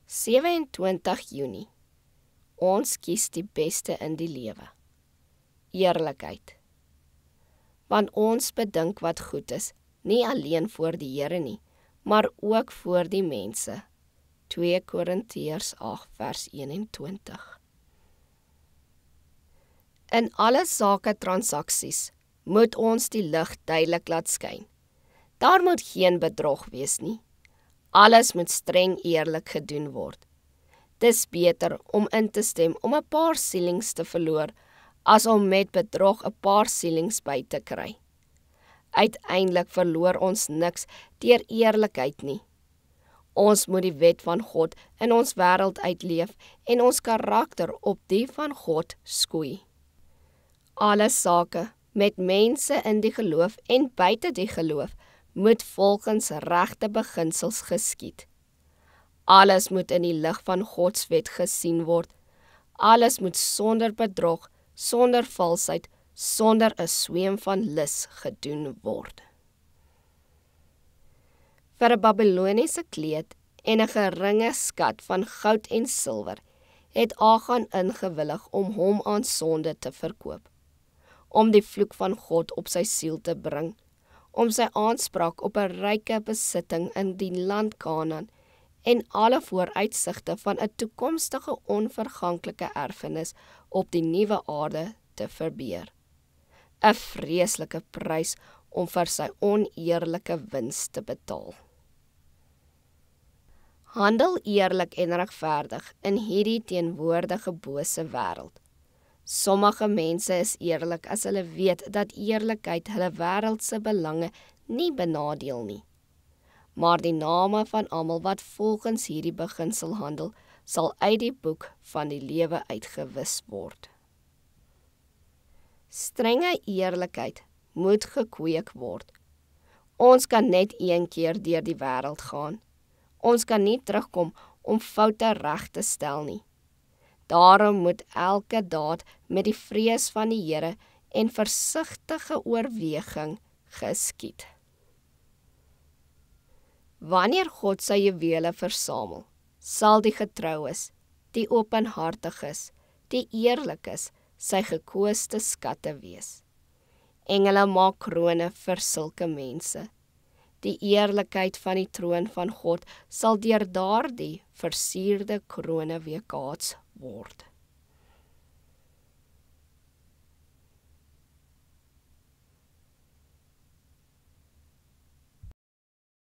27 Junie. Ons kies die beste in die lewe. Eerlikheid. Want ons bedink wat goed is, nie alleen voor die Here nie, maar ook voor die mense. 2 Korintiërs 8 vers 21. In alle sake transaksies moet ons die lig duidelik laat skyn. Daar moet geen bedrog wees nie. Alles moet streng eerlik gedoen word. Dis beter om in te stem om 'n paar sielings te verloor, as om met bedrog 'n paar sielings by te kry. Uiteindelik verloor ons niks deur eerlikheid nie. Ons moet die wet van God in ons wêreld uitleef en ons karakter op die van God skoei. Alle sake met mense in die geloof en buite die geloof moet volgens regte beginsels geskied. Alles moet in die lig van Gods wet gesien word. Alles moet sonder bedrog, sonder valsheid, sonder 'n sweem van lus gedoen word. Vir 'n Babiloniese kleed en 'n geringe skat van goud en silwer het Agan ingewillig om hom aan sonde te verkoop, om die vloek van God op sy siel te bring, om sy aanspraak op 'n ryke besitting in die land Kanaan en alle vooruitsigte van 'n toekomstige onverganklike erfenis op die nuwe aarde te verbeur. 'n Vreeslike prys om vir sy oneerlike wins te betaal. Handel eerlik en regverdig in hierdie teenwoordige bose wêreld. Sommige mense is eerlik as hulle weet dat eerlikheid hulle wêreldse belange nie benadeel nie. Maar die name van almal wat volgens hierdie beginsel handel, sal uit die boek van die lewe uitgewis word. Strenge eerlikheid moet gekweek word. Ons kan net een keer deur die wêreld gaan. Ons kan nie terugkom om foute reg te stel nie. Daarom moet elke daad met die vrees van die Here en versigtige oorweging geskied. Wanneer God sy juwele versamel, sal die getroues, die openhartiges, die eerlikes sy gekoeste skatte wees. Engele maak krone vir sulke mense. Die eerlikheid van die troon van God sal deur daardie versierde krone weerkaats word.